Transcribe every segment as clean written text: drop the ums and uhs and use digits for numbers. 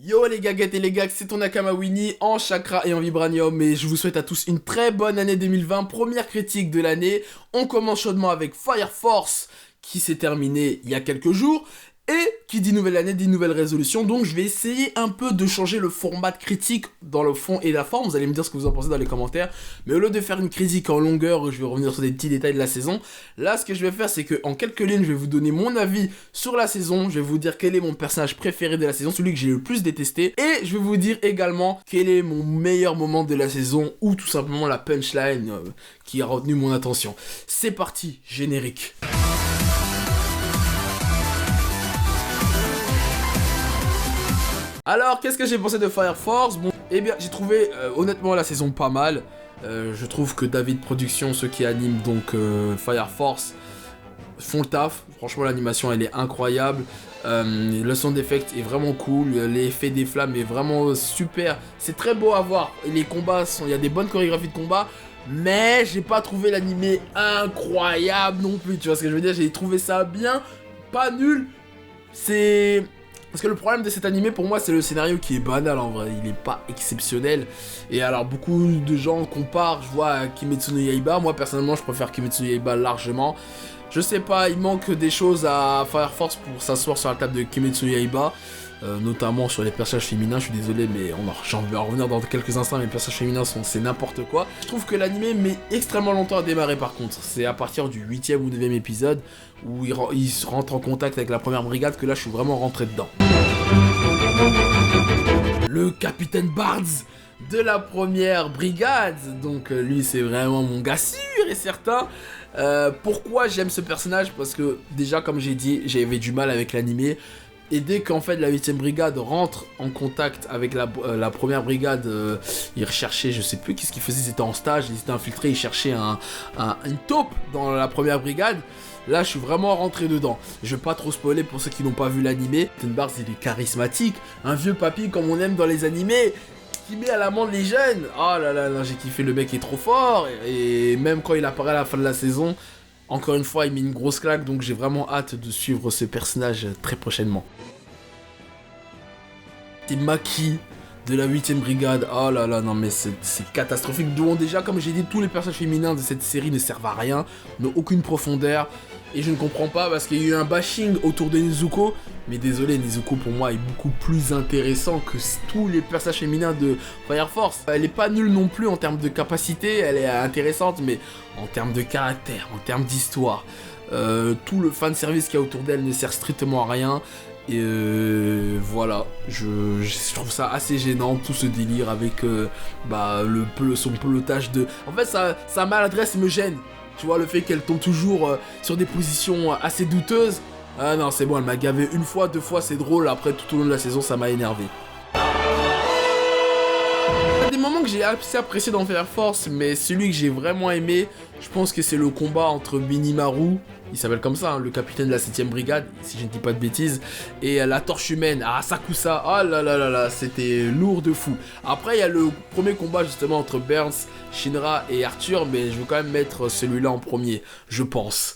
Yo les gaguettes et les gags, c'est ton Nakama Winnie en chakra et en vibranium et je vous souhaite à tous une très bonne année 2020, première critique de l'année. On commence chaudement avec Fire Force qui s'est terminé il y a quelques jours. Et qui dit nouvelle année, dit nouvelle résolution, donc je vais essayer un peu de changer le format de critique dans le fond et la forme, vous allez me dire ce que vous en pensez dans les commentaires, mais au lieu de faire une critique en longueur, je vais revenir sur des petits détails de la saison, là ce que je vais faire c'est que en quelques lignes je vais vous donner mon avis sur la saison, je vais vous dire quel est mon personnage préféré de la saison, celui que j'ai le plus détesté, et je vais vous dire également quel est mon meilleur moment de la saison, ou tout simplement la punchline qui a retenu mon attention. C'est parti, générique. Alors, qu'est-ce que j'ai pensé de Fire Force? Bon, eh bien, j'ai trouvé honnêtement la saison pas mal. Je trouve que David Productions, ceux qui animent donc Fire Force, font le taf. Franchement, l'animation elle est incroyable. Le sound effect est vraiment cool. L'effet des flammes est vraiment super. C'est très beau à voir. Les combats, il y a des bonnes chorégraphies de combat. Mais j'ai pas trouvé l'animé incroyable non plus. Tu vois ce que je veux dire? J'ai trouvé ça bien, pas nul. C'est... Parce que le problème de cet animé pour moi c'est le scénario qui est banal en vrai, il est pas exceptionnel. Et alors beaucoup de gens comparent, je vois à Kimetsu no Yaiba, moi personnellement je préfère Kimetsu no Yaiba largement. Je sais pas, il manque des choses à Fire Force pour s'asseoir sur la table de Kimetsu no Yaiba. Notamment sur les personnages féminins, je suis désolé mais j'en vais en revenir dans quelques instants, mais les personnages féminins c'est n'importe quoi. Je trouve que l'anime met extrêmement longtemps à démarrer par contre, c'est à partir du 8e ou 9e épisode où il se rentre en contact avec la première brigade que là je suis vraiment rentré dedans. Le capitaine Bards de la première brigade, donc lui c'est vraiment mon gars sûr et certain. Pourquoi j'aime ce personnage? Parce que déjà comme j'ai dit, j'avais du mal avec l'animé. Et dès qu'en fait la 8ème brigade rentre en contact avec la première brigade, ils recherchaient, je sais plus qu'est-ce qu'ils faisaient, ils étaient en stage, ils étaient infiltrés, ils cherchaient une taupe dans la première brigade. Là je suis vraiment rentré dedans. Je vais pas trop spoiler pour ceux qui n'ont pas vu l'animé. Captain Bards il est charismatique, un vieux papy comme on aime dans les animés, qui met à l'amende les jeunes. Oh là là, j'ai kiffé, le mec est trop fort. Et même quand il apparaît à la fin de la saison, encore une fois, il met une grosse claque, donc j'ai vraiment hâte de suivre ce personnage très prochainement. C'est Maki de la 8ème brigade. Oh là là, non mais c'est catastrophique. Donc déjà, comme j'ai dit, tous les personnages féminins de cette série ne servent à rien, n'ont aucune profondeur. Et je ne comprends pas parce qu'il y a eu un bashing autour de Nezuko. Mais désolé, Nezuko pour moi est beaucoup plus intéressant que tous les personnages féminins de Fire Force. Elle est pas nulle non plus en termes de capacité, elle est intéressante, mais en termes de caractère, en termes d'histoire, tout le fanservice qu'il y a autour d'elle ne sert strictement à rien. Et voilà, je trouve ça assez gênant, tout ce délire avec son pelotage de... En fait, sa maladresse me gêne. Tu vois, le fait qu'elle tombe toujours sur des positions assez douteuses. Ah non, c'est bon, elle m'a gavé une fois, deux fois, c'est drôle. Après, tout au long de la saison, ça m'a énervé. Il y a des moments que j'ai assez apprécié dans Fire Force, mais celui que j'ai vraiment aimé, je pense que c'est le combat entre Benimaru, il s'appelle comme ça, hein, le capitaine de la 7ème brigade, si je ne dis pas de bêtises, et la torche humaine, Asakusa. Oh là là là là, c'était lourd de fou. Après, il y a le premier combat justement entre Burns, Shinra et Arthur, mais je veux quand même mettre celui-là en premier, je pense.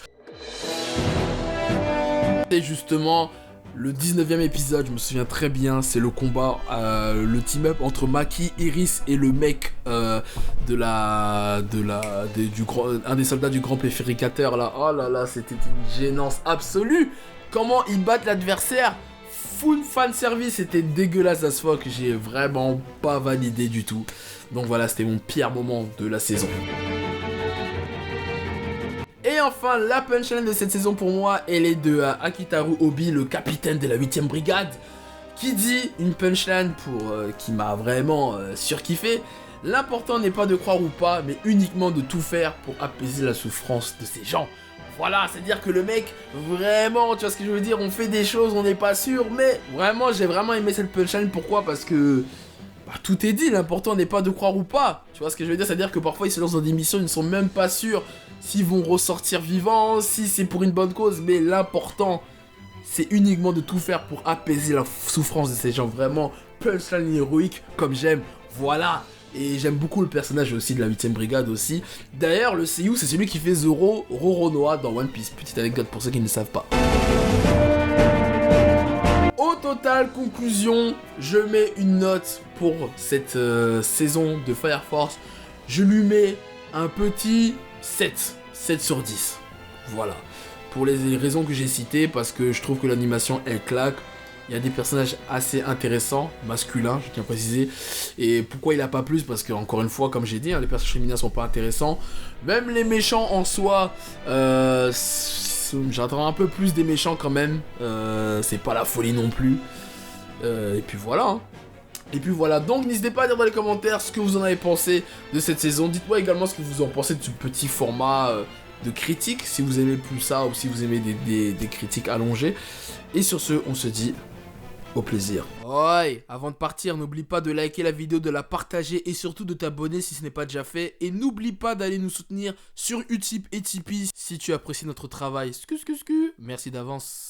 Et justement, le 19e épisode, je me souviens très bien, c'est le combat, le team-up entre Maki, Iris et le mec un des soldats du grand purificateur là. Oh là là, c'était une gênance absolue. Comment ils battent l'adversaire? Full fan service, c'était dégueulasse as fuck, j'ai vraiment pas validé du tout. Donc voilà, c'était mon pire moment de la saison. Et enfin, la punchline de cette saison pour moi, elle est de Akitaru Obi, le capitaine de la 8ème brigade, qui dit une punchline qui m'a vraiment surkiffé. L'important n'est pas de croire ou pas, mais uniquement de tout faire pour apaiser la souffrance de ces gens. Voilà, c'est-à-dire que le mec, vraiment, tu vois ce que je veux dire, on fait des choses, on n'est pas sûr, mais vraiment, j'ai vraiment aimé cette punchline. Pourquoi? Parce que... tout est dit, l'important n'est pas de croire ou pas. Tu vois ce que je veux dire? C'est-à-dire que parfois ils se lancent dans des missions, ils ne sont même pas sûrs s'ils vont ressortir vivants, si c'est pour une bonne cause. Mais l'important, c'est uniquement de tout faire pour apaiser la souffrance de ces gens. Vraiment, punchline héroïque, comme j'aime. Voilà. Et j'aime beaucoup le personnage aussi de la 8ème brigade aussi. D'ailleurs, le seiyuu, c'est celui qui fait Zoro Roronoa dans One Piece. Petite anecdote pour ceux qui ne le savent pas. totale conclusion, je mets une note pour cette saison de Fire Force. Je lui mets un petit 7 sur 10. Voilà. Pour les raisons que j'ai citées, parce que je trouve que l'animation, elle claque. Il y a des personnages assez intéressants, masculins, je tiens à préciser. Et pourquoi il a pas plus? Parce que, encore une fois, comme j'ai dit, hein, les personnages féminins sont pas intéressants. Même les méchants en soi, j'attends un peu plus des méchants quand même. C'est pas la folie non plus. Et puis voilà. Hein. Et puis voilà, donc n'hésitez pas à dire dans les commentaires ce que vous en avez pensé de cette saison. Dites-moi également ce que vous en pensez de ce petit format de critique, si vous aimez plus ça ou si vous aimez des critiques allongées. Et sur ce, on se dit au plaisir. Ouais, avant de partir, n'oublie pas de liker la vidéo, de la partager et surtout de t'abonner si ce n'est pas déjà fait. Et n'oublie pas d'aller nous soutenir sur Utip et Tipeee si tu apprécies notre travail. Merci d'avance.